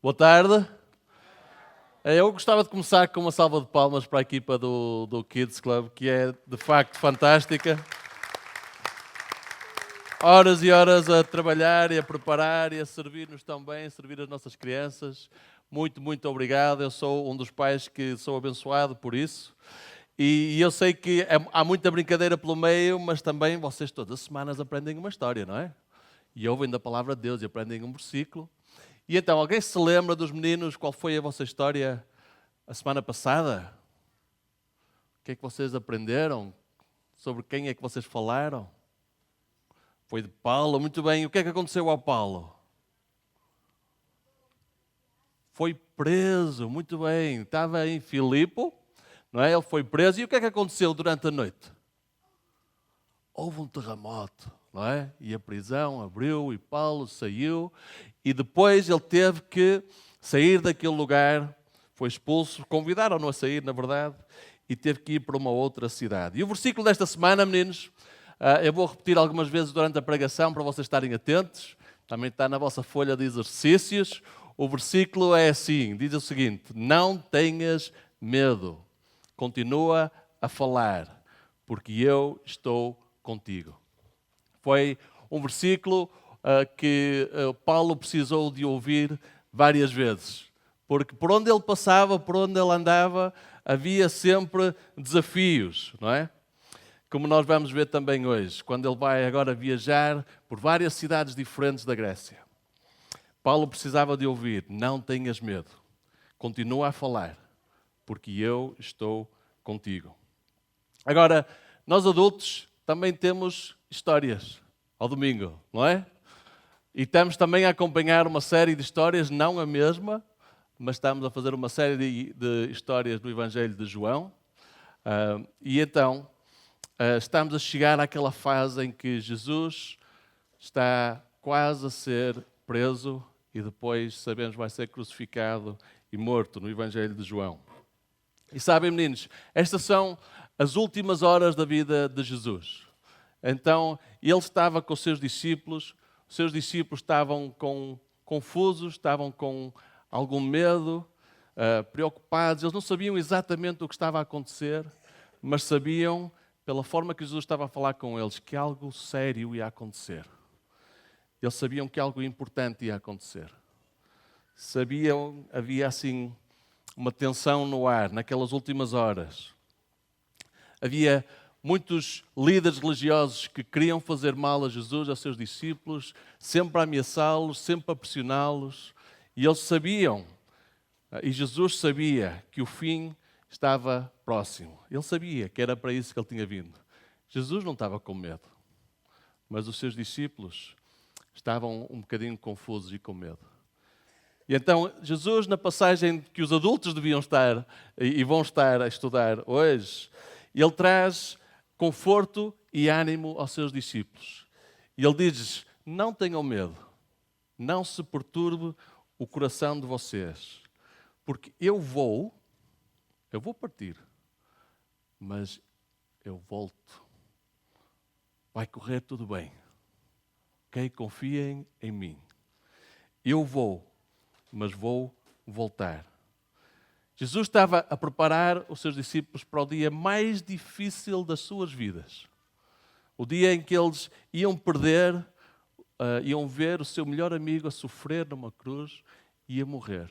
Boa tarde. Eu gostava de começar com uma salva de palmas para a equipa do Kids Club, que é de facto fantástica. Horas e horas a trabalhar e a preparar e a servir-nos tão bem, a servir as nossas crianças. Muito, muito obrigado. Eu sou um dos pais que sou abençoado por isso. E eu sei que há muita brincadeira pelo meio, mas também vocês todas as semanas aprendem uma história, não é? E ouvem da palavra de Deus e aprendem um versículo. E então, alguém se lembra dos meninos qual foi a vossa história a semana passada? O que é que vocês aprenderam? Sobre quem é que vocês falaram? Foi de Paulo, muito bem. O que é que aconteceu ao Paulo? Foi preso, muito bem. Estava em Filipe, não é? Ele foi preso. E o que é que aconteceu durante a noite? Houve um terremoto, não é? E a prisão abriu e Paulo saiu. E depois ele teve que sair daquele lugar, foi expulso, convidaram-no a sair, na verdade, e teve que ir para uma outra cidade. E o versículo desta semana, meninos, eu vou repetir algumas vezes durante a pregação para vocês estarem atentos. Também está na vossa folha de exercícios. O versículo é assim, diz o seguinte: não tenhas medo, continua a falar, porque eu estou contigo. Foi um versículo que Paulo precisou de ouvir várias vezes, porque por onde ele passava, por onde ele andava, havia sempre desafios, não é? Como nós vamos ver também hoje, quando ele vai agora viajar por várias cidades diferentes da Grécia. Paulo precisava de ouvir: não tenhas medo, continua a falar, porque eu estou contigo. Agora, nós adultos também temos histórias ao domingo, não é? E estamos também a acompanhar uma série de histórias, não a mesma, mas estamos a fazer uma série de histórias do Evangelho de João. E então, estamos a chegar àquela fase em que Jesus está quase a ser preso e depois, sabemos, vai ser crucificado e morto no Evangelho de João. E sabem, meninos, estas são as últimas horas da vida de Jesus. Então, ele estava com os seus discípulos estavam confusos, estavam com algum medo, preocupados. Eles não sabiam exatamente o que estava a acontecer, mas sabiam, pela forma que Jesus estava a falar com eles, que algo sério ia acontecer. Eles sabiam que algo importante ia acontecer. Sabiam, havia assim uma tensão no ar naquelas últimas horas. Havia muitos líderes religiosos que queriam fazer mal a Jesus, aos seus discípulos, sempre a ameaçá-los, sempre a pressioná-los. E eles sabiam, e Jesus sabia, que o fim estava próximo. Ele sabia que era para isso que ele tinha vindo. Jesus não estava com medo, mas os seus discípulos estavam um bocadinho confusos e com medo. E então, Jesus, na passagem que os adultos deviam estar e vão estar a estudar hoje, ele traz conforto e ânimo aos seus discípulos. E ele diz: não tenham medo, não se perturbe o coração de vocês, porque eu vou partir, mas eu volto. Vai correr tudo bem. Ok? Confiem em mim. Eu vou, mas vou voltar. Jesus estava a preparar os seus discípulos para o dia mais difícil das suas vidas. O dia em que eles iam perder, iam ver o seu melhor amigo a sofrer numa cruz e a morrer.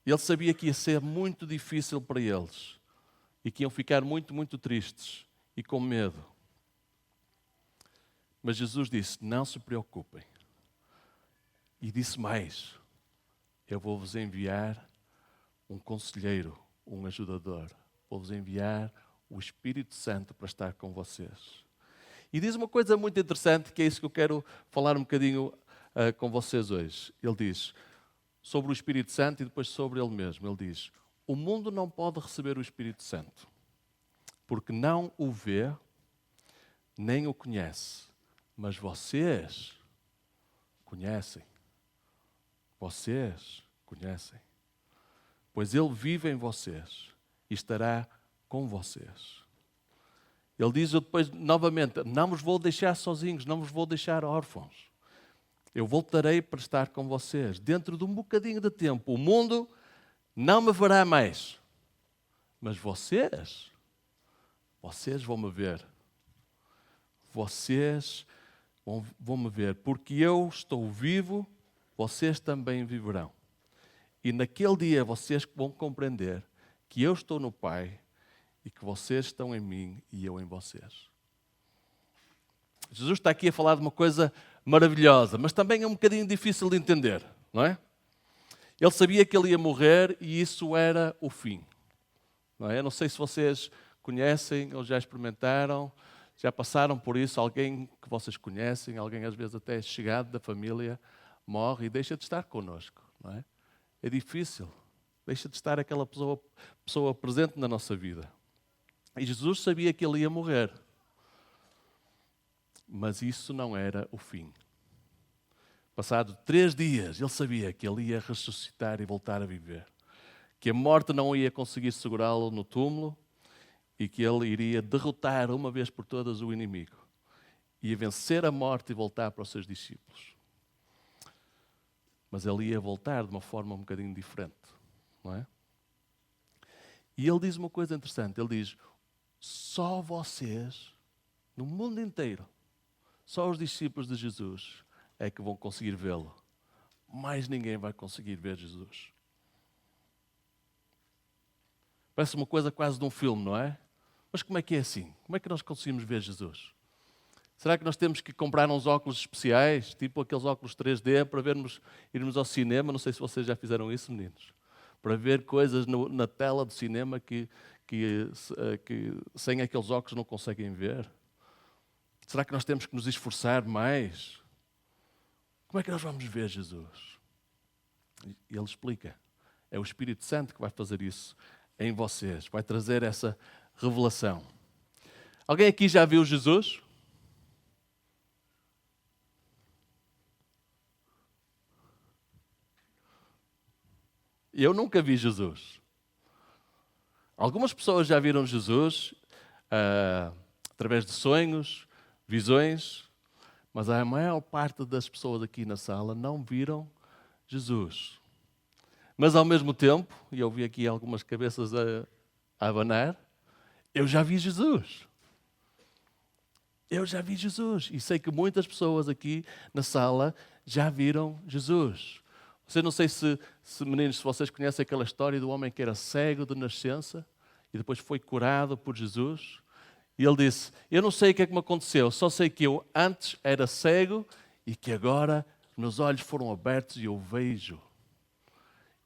Ele sabia que ia ser muito difícil para eles e que iam ficar muito, muito tristes e com medo. Mas Jesus disse: não se preocupem. E disse mais: eu vou-vos enviar um conselheiro, um ajudador. Vou-vos enviar o Espírito Santo para estar com vocês. E diz uma coisa muito interessante, que é isso que eu quero falar um bocadinho com vocês hoje. Ele diz sobre o Espírito Santo e depois sobre ele mesmo. Ele diz: o mundo não pode receber o Espírito Santo, porque não o vê, nem o conhece. Mas vocês conhecem. Vocês conhecem, pois Ele vive em vocês e estará com vocês. Ele diz depois novamente: não vos vou deixar sozinhos, não vos vou deixar órfãos. Eu voltarei para estar com vocês. Dentro de um bocadinho de tempo, o mundo não me verá mais. Mas vocês vão me ver. Vocês vão me ver. Porque eu estou vivo, vocês também viverão. E naquele dia vocês vão compreender que eu estou no Pai e que vocês estão em mim e eu em vocês. Jesus está aqui a falar de uma coisa maravilhosa, mas também é um bocadinho difícil de entender, não é? Ele sabia que ele ia morrer e isso era o fim. Não é? Eu não sei se vocês conhecem ou já experimentaram, já passaram por isso, alguém que vocês conhecem, alguém às vezes até chegado da família, morre e deixa de estar connosco, não é? É difícil, deixa de estar aquela pessoa presente na nossa vida. E Jesus sabia que ele ia morrer. Mas isso não era o fim. Passado 3 dias, ele sabia que ele ia ressuscitar e voltar a viver. Que a morte não ia conseguir segurá-lo no túmulo e que ele iria derrotar uma vez por todas o inimigo. Ia vencer a morte e voltar para os seus discípulos. Mas ele ia voltar de uma forma um bocadinho diferente, não é? E ele diz uma coisa interessante. Ele diz, só vocês, no mundo inteiro, só os discípulos de Jesus é que vão conseguir vê-lo. Mais ninguém vai conseguir ver Jesus. Parece uma coisa quase de um filme, não é? Mas como é que é assim? Como é que nós conseguimos ver Jesus? Será que nós temos que comprar uns óculos especiais, tipo aqueles óculos 3D, para irmos ao cinema? Não sei se vocês já fizeram isso, meninos. Para ver coisas na tela do cinema que sem aqueles óculos não conseguem ver? Será que nós temos que nos esforçar mais? Como é que nós vamos ver Jesus? E ele explica. É o Espírito Santo que vai fazer isso em vocês. Vai trazer essa revelação. Alguém aqui já viu Jesus? Eu nunca vi Jesus. Algumas pessoas já viram Jesus através de sonhos, visões, mas a maior parte das pessoas aqui na sala não viram Jesus. Mas ao mesmo tempo, e eu vi aqui algumas cabeças a abanar, eu já vi Jesus. Eu já vi Jesus. E sei que muitas pessoas aqui na sala já viram Jesus. Não sei se meninos, se vocês conhecem aquela história do homem que era cego de nascença e depois foi curado por Jesus. E ele disse, eu não sei o que é que me aconteceu, só sei que eu antes era cego e que agora meus olhos foram abertos e eu vejo.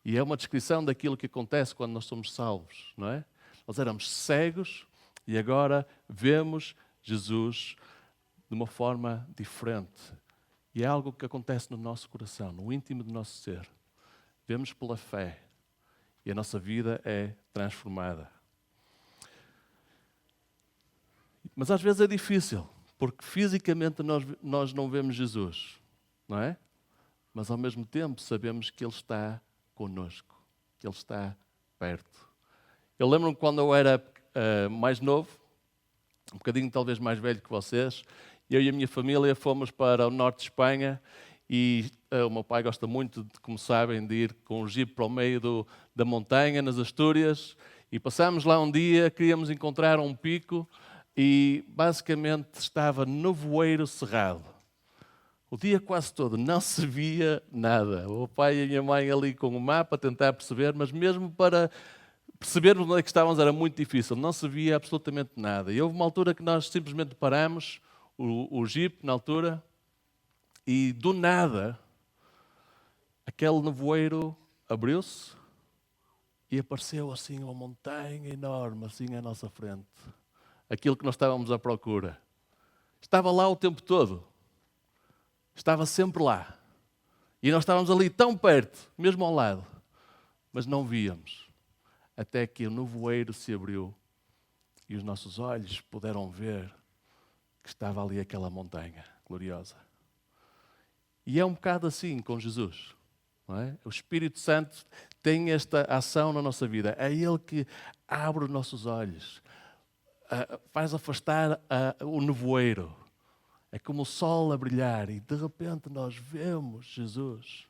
E é uma descrição daquilo que acontece quando nós somos salvos, não é? Nós éramos cegos e agora vemos Jesus de uma forma diferente. E é algo que acontece no nosso coração, no íntimo do nosso ser. Vemos pela fé e a nossa vida é transformada. Mas às vezes é difícil, porque fisicamente nós não vemos Jesus, não é? Mas ao mesmo tempo sabemos que Ele está connosco, que Ele está perto. Eu lembro-me quando eu era mais novo, um bocadinho talvez mais velho que vocês, eu e a minha família fomos para o norte de Espanha e o meu pai gosta muito, como sabem, de ir com o jipe para o meio da montanha, nas Astúrias, e passámos lá um dia, queríamos encontrar um pico e basicamente estava nevoeiro cerrado. O dia quase todo não se via nada. O meu pai e a minha mãe ali com o mapa a tentar perceber, mas mesmo para percebermos onde é que estávamos era muito difícil, não se via absolutamente nada. E houve uma altura que nós simplesmente paramos o jipe na altura e do nada aquele nevoeiro abriu-se e apareceu assim uma montanha enorme assim à nossa frente. Aquilo que nós estávamos à procura. Estava lá o tempo todo. Estava sempre lá. E nós estávamos ali tão perto, mesmo ao lado, mas não víamos. Até que o nevoeiro se abriu e os nossos olhos puderam ver que estava ali aquela montanha gloriosa. E é um bocado assim com Jesus, não é? O Espírito Santo tem esta ação na nossa vida. É Ele que abre os nossos olhos, faz afastar o nevoeiro. É como o sol a brilhar e de repente nós vemos Jesus.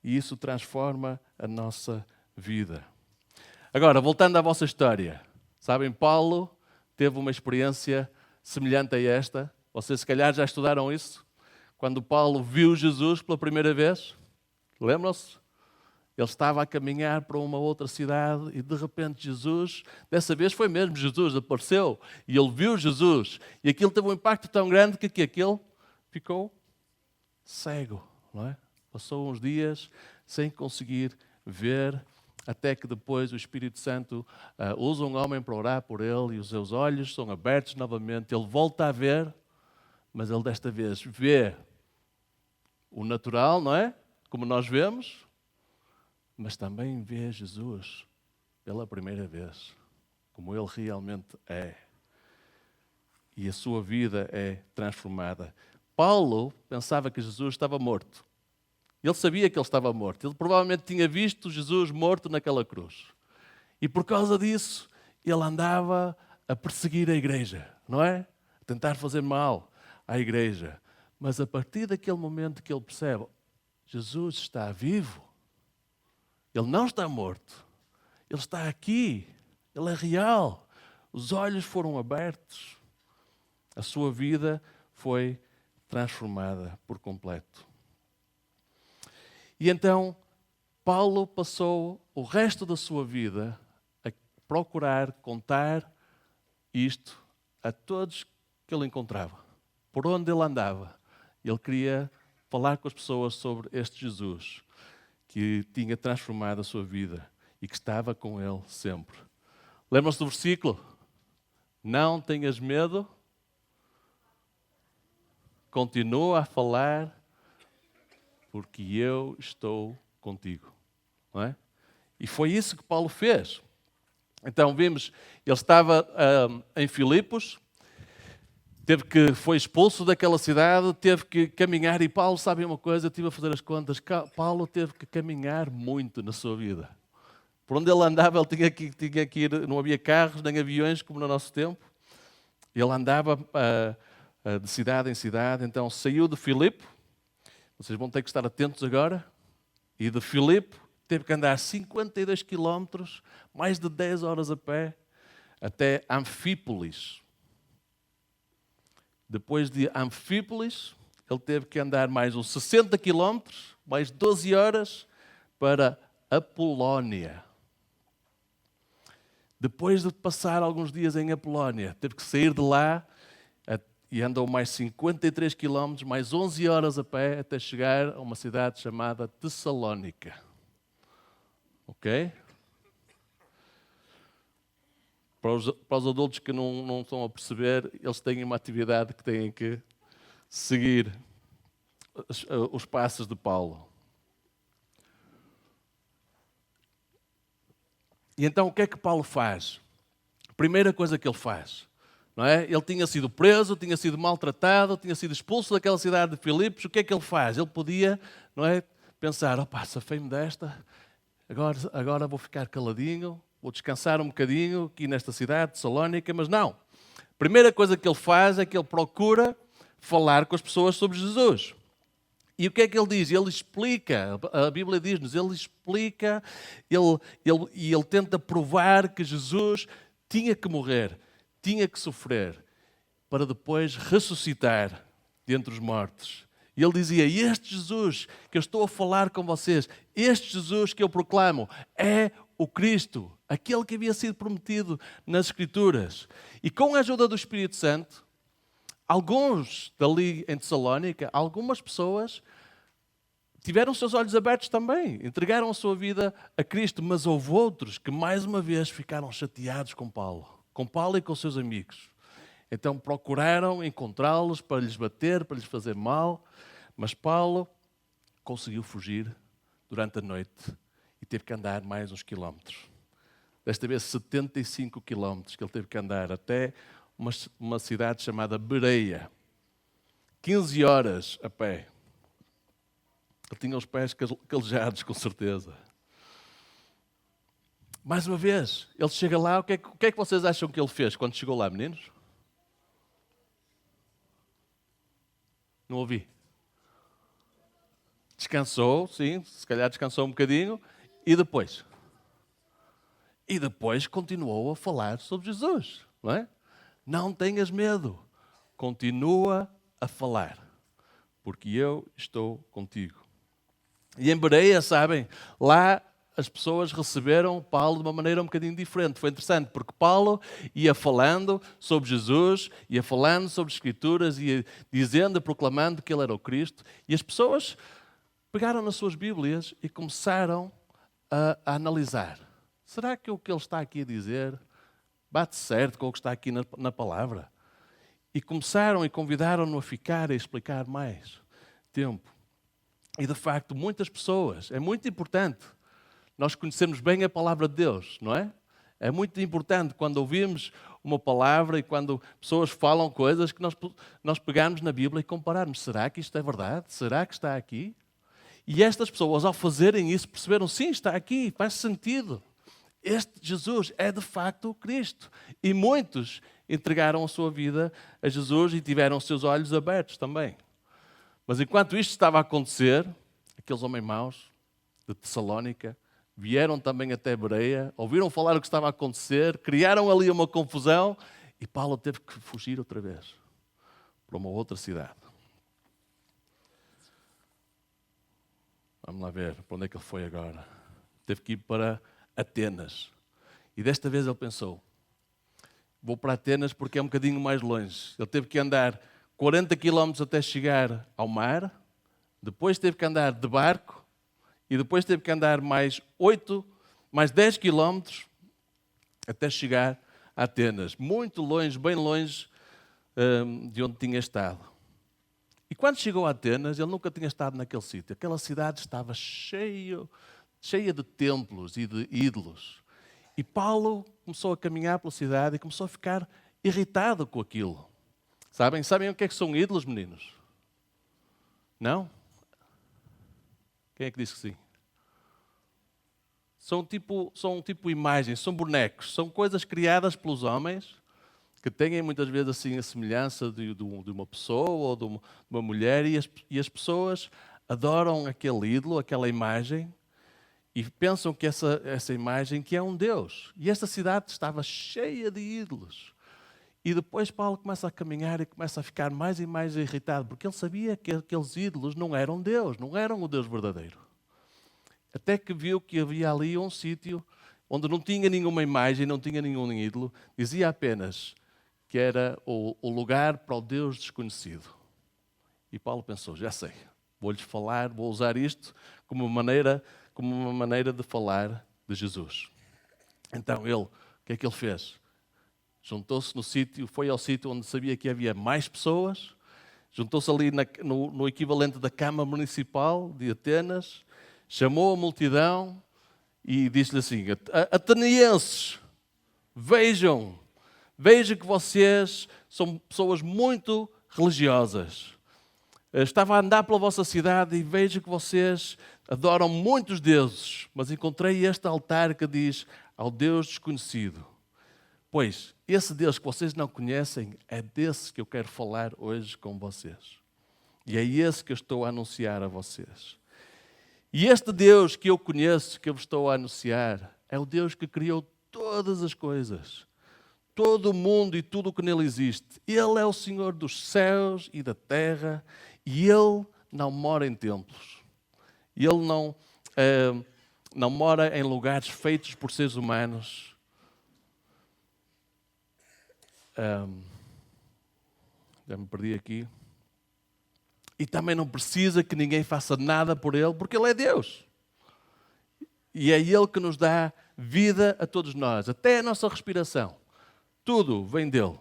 E isso transforma a nossa vida. Agora, voltando à vossa história. Sabem, Paulo teve uma experiência semelhante a esta. Vocês se calhar já estudaram isso. Quando Paulo viu Jesus pela primeira vez, lembram-se? Ele estava a caminhar para uma outra cidade e de repente Jesus, dessa vez foi mesmo Jesus, apareceu e ele viu Jesus. E aquilo teve um impacto tão grande que aquele ficou cego, não é? Passou uns dias sem conseguir ver, até que depois o Espírito Santo usa um homem para orar por ele e os seus olhos são abertos novamente. Ele volta a ver, mas ele desta vez vê o natural, não é? Como nós vemos, mas também vê Jesus pela primeira vez, como ele realmente é. E a sua vida é transformada. Paulo pensava que Jesus estava morto. Ele sabia que ele estava morto. Ele provavelmente tinha visto Jesus morto naquela cruz. E por causa disso, ele andava a perseguir a igreja, não é? A tentar fazer mal à igreja. Mas a partir daquele momento que ele percebe, Jesus está vivo, ele não está morto, ele está aqui, ele é real. Os olhos foram abertos, a sua vida foi transformada por completo. E então, Paulo passou o resto da sua vida a procurar contar isto a todos que ele encontrava, por onde ele andava. Ele queria falar com as pessoas sobre este Jesus que tinha transformado a sua vida e que estava com ele sempre. Lembram-se do versículo? Não tenhas medo, continua a falar, porque eu estou contigo. Não é? E foi isso que Paulo fez. Então vimos, ele estava em Filipos, foi expulso daquela cidade, teve que caminhar, e Paulo, sabem uma coisa, eu estive a fazer as contas, Paulo teve que caminhar muito na sua vida. Por onde ele andava, ele tinha que ir, não havia carros nem aviões como no nosso tempo, ele andava de cidade em cidade, então saiu de Filipe, vocês vão ter que estar atentos agora, e de Filipe teve que andar 52 quilómetros, mais de 10 horas a pé, até Anfípolis. Depois de Anfípolis, ele teve que andar mais uns 60 quilómetros, mais 12 horas, para Apolónia. Depois de passar alguns dias em Apolónia, teve que sair de lá e andou mais 53 quilómetros, mais 11 horas a pé, até chegar a uma cidade chamada Tessalónica. Ok? Para os adultos que não estão a perceber, eles têm uma atividade que têm que seguir os passos de Paulo. E então o que é que Paulo faz? A primeira coisa que ele faz, não é? Ele tinha sido preso, tinha sido maltratado, tinha sido expulso daquela cidade de Filipos. O que é que ele faz? Ele podia, não é, pensar, safei-me desta, agora vou ficar caladinho, vou descansar um bocadinho aqui nesta cidade de Salónica, mas não. A primeira coisa que ele faz é que ele procura falar com as pessoas sobre Jesus. E o que é que ele diz? Ele explica, a Bíblia diz-nos, ele explica, ele tenta provar que Jesus tinha que morrer, tinha que sofrer, para depois ressuscitar dentre os mortos. E ele dizia, este Jesus que eu estou a falar com vocês, este Jesus que eu proclamo, é o Cristo, aquele que havia sido prometido nas Escrituras. E com a ajuda do Espírito Santo, alguns dali em Tessalónica, algumas pessoas tiveram seus olhos abertos também, entregaram a sua vida a Cristo, mas houve outros que mais uma vez ficaram chateados com Paulo e com seus amigos. Então procuraram encontrá-los para lhes bater, para lhes fazer mal, mas Paulo conseguiu fugir durante a noite e teve que andar mais uns quilómetros. Desta vez 75 quilómetros que ele teve que andar até uma cidade chamada Bereia. 15 horas a pé. Ele tinha os pés calejados, com certeza. Mais uma vez, ele chega lá, o que é que vocês acham que ele fez quando chegou lá, meninos? Não ouvi. Descansou, sim, se calhar descansou um bocadinho. E depois? E depois continuou a falar sobre Jesus, não é? Não tenhas medo. Continua a falar, porque eu estou contigo. E em Bereia, sabem, lá as pessoas receberam Paulo de uma maneira um bocadinho diferente. Foi interessante, porque Paulo ia falando sobre Jesus, ia falando sobre as Escrituras, ia dizendo, proclamando que ele era o Cristo, e as pessoas pegaram nas suas Bíblias e começaram a analisar. Será que o que ele está aqui a dizer bate certo com o que está aqui na palavra? E começaram e convidaram-no a ficar e a explicar mais tempo. E de facto, muitas pessoas, é muito importante nós conhecermos bem a palavra de Deus, não é? É muito importante quando ouvimos uma palavra e quando pessoas falam coisas que nós pegarmos na Bíblia e compararmos. Será que isto é verdade? Será que está aqui? E estas pessoas, ao fazerem isso, perceberam, sim, está aqui, faz sentido. Este Jesus é de facto o Cristo. E muitos entregaram a sua vida a Jesus e tiveram os seus olhos abertos também. Mas enquanto isto estava a acontecer, aqueles homens maus de Tessalónica vieram também até Bereia, ouviram falar o que estava a acontecer, criaram ali uma confusão e Paulo teve que fugir outra vez para uma outra cidade. Vamos lá ver para onde é que ele foi agora. Teve que ir para Atenas. E desta vez ele pensou, vou para Atenas porque é um bocadinho mais longe. Ele teve que andar 40 quilómetros até chegar ao mar, depois teve que andar de barco e depois teve que andar mais 10 quilómetros até chegar a Atenas. Muito longe, bem longe de onde tinha estado. E quando chegou a Atenas, ele nunca tinha estado naquele sítio. Aquela cidade estava cheia de templos e de ídolos. E Paulo começou a caminhar pela cidade e começou a ficar irritado com aquilo. Sabem o que é que são ídolos, meninos? Não? Quem é que disse que sim? São tipo imagens, são bonecos, são coisas criadas pelos homens que têm muitas vezes assim a semelhança de uma pessoa ou de uma mulher e as pessoas adoram aquele ídolo, aquela imagem e pensam que essa imagem que é um Deus. E esta cidade estava cheia de ídolos. E depois Paulo começa a caminhar e começa a ficar mais e mais irritado, porque ele sabia que aqueles ídolos não eram Deus, não eram o Deus verdadeiro. Até que viu que havia ali um sítio onde não tinha nenhuma imagem, não tinha nenhum ídolo, dizia apenas que era o lugar para o Deus desconhecido. E Paulo pensou, já sei, vou-lhes falar, vou usar isto como uma maneira de falar de Jesus. Então o que é que ele fez? Juntou-se no sítio, foi ao sítio onde sabia que havia mais pessoas, juntou-se ali no equivalente da Câmara Municipal de Atenas, chamou a multidão e disse-lhe assim, atenienses, vejam que vocês são pessoas muito religiosas. Estava a andar pela vossa cidade e vejo que vocês adoram muitos deuses, mas encontrei este altar que diz ao Deus desconhecido. Pois, esse Deus que vocês não conhecem, é desse que eu quero falar hoje com vocês. E é esse que eu estou a anunciar a vocês. E este Deus que eu conheço, que eu vos estou a anunciar, é o Deus que criou todas as coisas. Todo o mundo e tudo o que nele existe. Ele é o Senhor dos céus e da terra e Ele não mora em templos. Ele não mora em lugares feitos por seres humanos. Já me perdi aqui. E também não precisa que ninguém faça nada por Ele, porque Ele é Deus. E é Ele que nos dá vida a todos nós, até a nossa respiração. Tudo vem dele.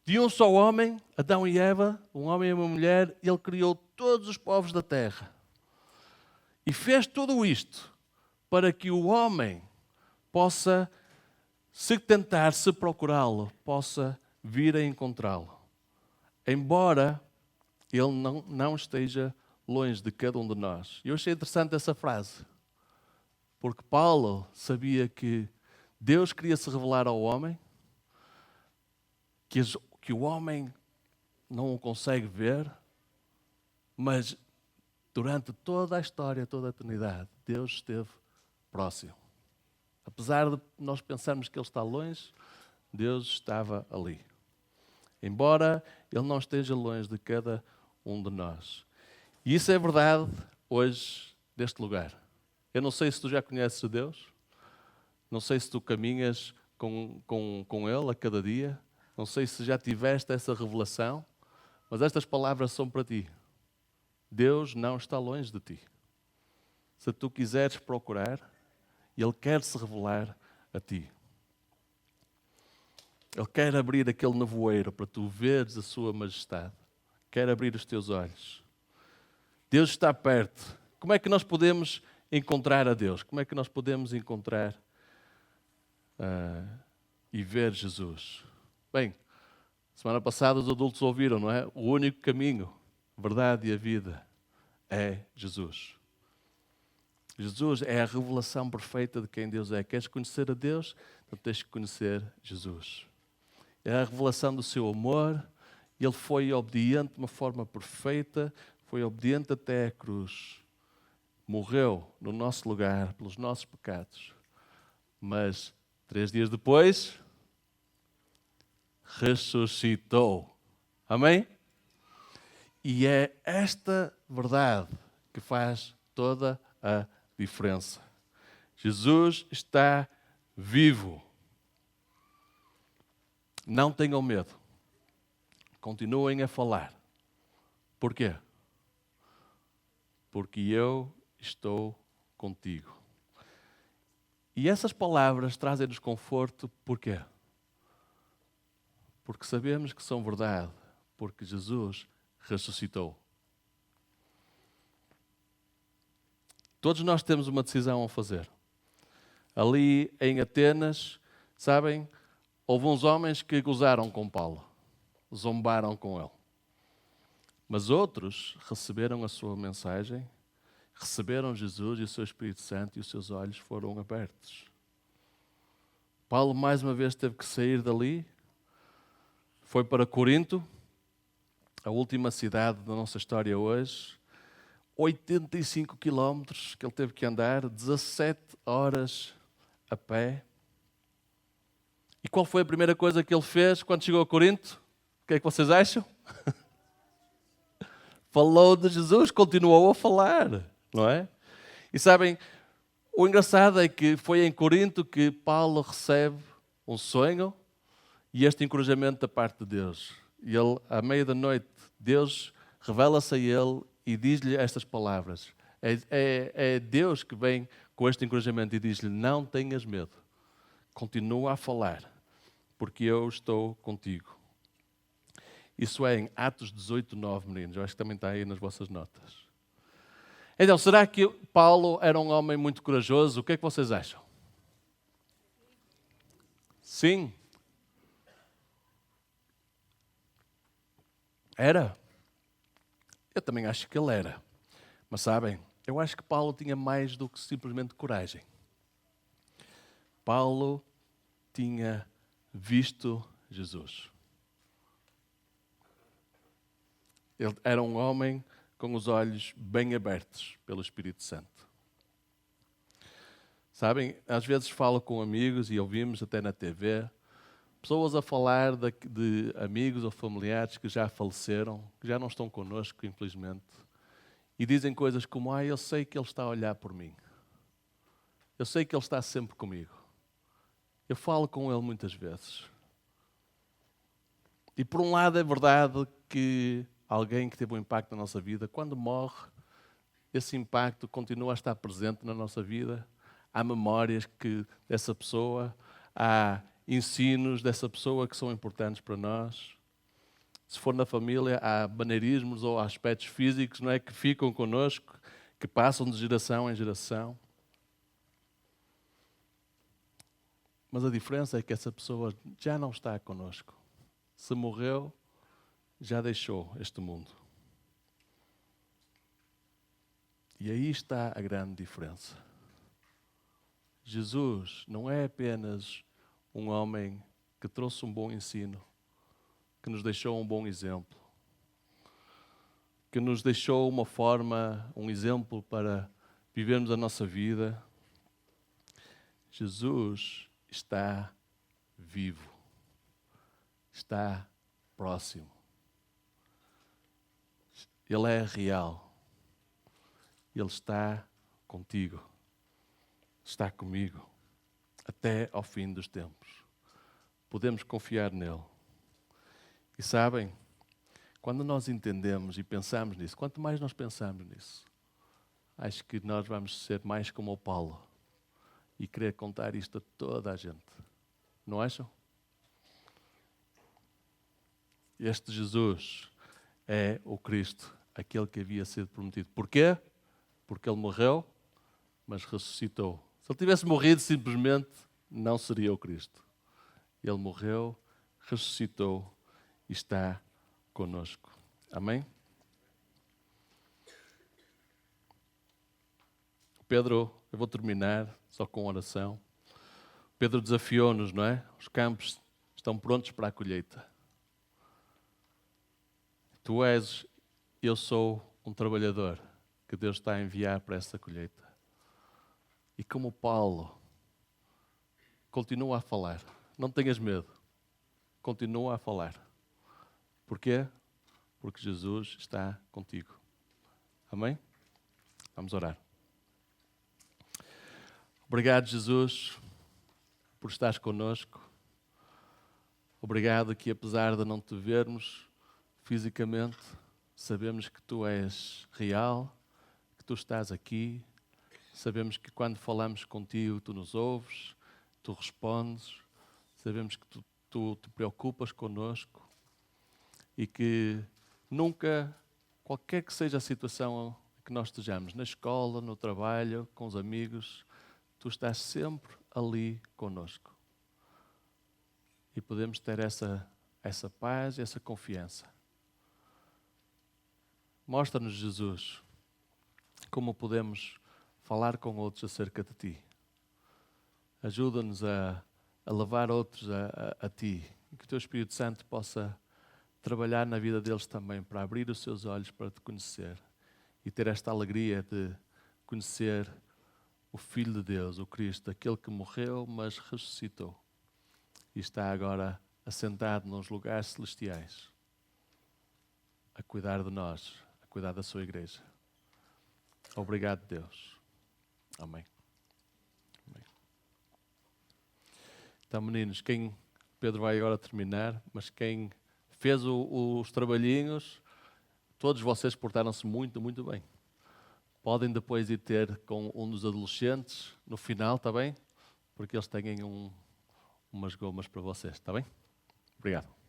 De um só homem, Adão e Eva, um homem e uma mulher, Ele criou todos os povos da terra. E fez tudo isto para que o homem possa, se tentar, se procurá-lo, possa vir a encontrá-lo. Embora Ele não esteja longe de cada um de nós. Eu achei interessante essa frase, porque Paulo sabia que Deus queria se revelar ao homem, que o homem não o consegue ver, Mas durante toda a história, toda a eternidade, Deus esteve próximo. Apesar de nós pensarmos que Ele está longe, Deus estava ali. Embora Ele não esteja longe de cada um de nós. E isso é verdade hoje, neste lugar. Eu não sei se tu já conheces Deus, não sei se tu caminhas com Ele a cada dia, não sei se já tiveste essa revelação, mas estas palavras são para ti. Deus não está longe de ti. Se tu quiseres procurar, Ele quer se revelar a ti. Ele quer abrir aquele nevoeiro para tu veres a sua majestade. Quer abrir os teus olhos. Deus está perto. Como é que nós podemos encontrar a Deus? Como é que nós podemos encontrar e ver Jesus? Bem, semana passada os adultos ouviram, não é? O único caminho, a verdade e a vida é Jesus. Jesus é a revelação perfeita de quem Deus é. Queres conhecer a Deus? Então tens que conhecer Jesus. É a revelação do seu amor. Ele foi obediente de uma forma perfeita, foi obediente até a cruz. Morreu no nosso lugar, pelos nossos pecados. Mas 3 dias depois, ressuscitou. Amém? E é esta verdade que faz toda a diferença. Jesus está vivo. Não tenham medo. Continuem a falar. Porquê? Porque eu estou contigo. E essas palavras trazem-nos conforto, porquê? Porque sabemos que são verdade, porque Jesus ressuscitou. Todos nós temos uma decisão a fazer. Ali em Atenas, sabem, houve uns homens que gozaram com Paulo, zombaram com ele. Mas outros receberam a sua mensagem, receberam Jesus e o seu Espírito Santo e os seus olhos foram abertos. Paulo mais uma vez teve que sair dali, foi para Corinto, a última cidade da nossa história hoje, 85 quilómetros que ele teve que andar, 17 horas a pé. E qual foi a primeira coisa que ele fez quando chegou a Corinto? O que é que vocês acham? Falou de Jesus, continuou a falar, não é? E sabem, o engraçado é que foi em Corinto que Paulo recebe um sonho e este encorajamento da parte de Deus. E ele, à meia da noite, Deus revela-se a ele e diz-lhe estas palavras. É Deus que vem com este encorajamento e diz-lhe: não tenhas medo, continua a falar, porque eu estou contigo. Isso é em Atos 18, 9, meninos. Eu acho que também está aí nas vossas notas. Então, será que Paulo era um homem muito corajoso? O que é que vocês acham? Sim. Era? Eu também acho que ele era. Mas sabem, eu acho que Paulo tinha mais do que simplesmente coragem. Paulo tinha visto Jesus. Ele era um homem com os olhos bem abertos pelo Espírito Santo. Sabem, às vezes falo com amigos e ouvimos até na TV, pessoas a falar de amigos ou familiares que já faleceram, que já não estão connosco, infelizmente, e dizem coisas como: eu sei que Ele está a olhar por mim. Eu sei que Ele está sempre comigo. Eu falo com Ele muitas vezes. E por um lado é verdade que alguém que teve um impacto na nossa vida, quando morre, esse impacto continua a estar presente na nossa vida. Há memórias dessa pessoa, há ensinos dessa pessoa que são importantes para nós. Se for na família, há maneirismos ou aspectos físicos, não é, que ficam connosco, que passam de geração em geração. Mas a diferença é que essa pessoa já não está connosco. Se morreu, já deixou este mundo. E aí está a grande diferença. Jesus não é apenas um homem que trouxe um bom ensino, que nos deixou um bom exemplo, que nos deixou uma forma, um exemplo para vivermos a nossa vida. Jesus está vivo, está próximo. Ele é real. Ele está contigo, está comigo, até ao fim dos tempos. Podemos confiar nele. E sabem, quando nós entendemos e pensamos nisso, quanto mais nós pensamos nisso, acho que nós vamos ser mais como o Paulo e querer contar isto a toda a gente. Não acham? Este Jesus é o Cristo, aquele que havia sido prometido. Porquê? Porque ele morreu, mas ressuscitou. Se ele tivesse morrido, simplesmente não seria o Cristo. Ele morreu, ressuscitou e está conosco. Amém? Pedro, eu vou terminar só com oração. Pedro desafiou-nos, não é? Os campos estão prontos para a colheita. Tu és, eu sou um trabalhador que Deus está a enviar para essa colheita. E como Paulo, continua a falar. Não tenhas medo. Continua a falar. Porquê? Porque Jesus está contigo. Amém? Vamos orar. Obrigado, Jesus, por estares connosco. Obrigado que, apesar de não te vermos fisicamente, sabemos que tu és real, que tu estás aqui. Sabemos que quando falamos contigo, tu nos ouves, tu respondes. Sabemos que tu te preocupas connosco e que nunca, qualquer que seja a situação que nós estejamos, na escola, no trabalho, com os amigos, tu estás sempre ali connosco. E podemos ter essa paz e essa confiança. Mostra-nos, Jesus, como podemos falar com outros acerca de Ti. Ajuda-nos a levar outros a Ti. E que o Teu Espírito Santo possa trabalhar na vida deles também, para abrir os seus olhos para Te conhecer. E ter esta alegria de conhecer o Filho de Deus, o Cristo, aquele que morreu, mas ressuscitou. E está agora assentado nos lugares celestiais, a cuidar de nós, a cuidar da sua igreja. Obrigado, Deus. Amém. Amém. Então, meninos, Pedro vai agora terminar, mas quem fez os trabalhinhos, todos vocês portaram-se muito, muito bem. Podem depois ir ter com um dos adolescentes no final, está bem? Porque eles têm umas gomas para vocês, está bem? Obrigado.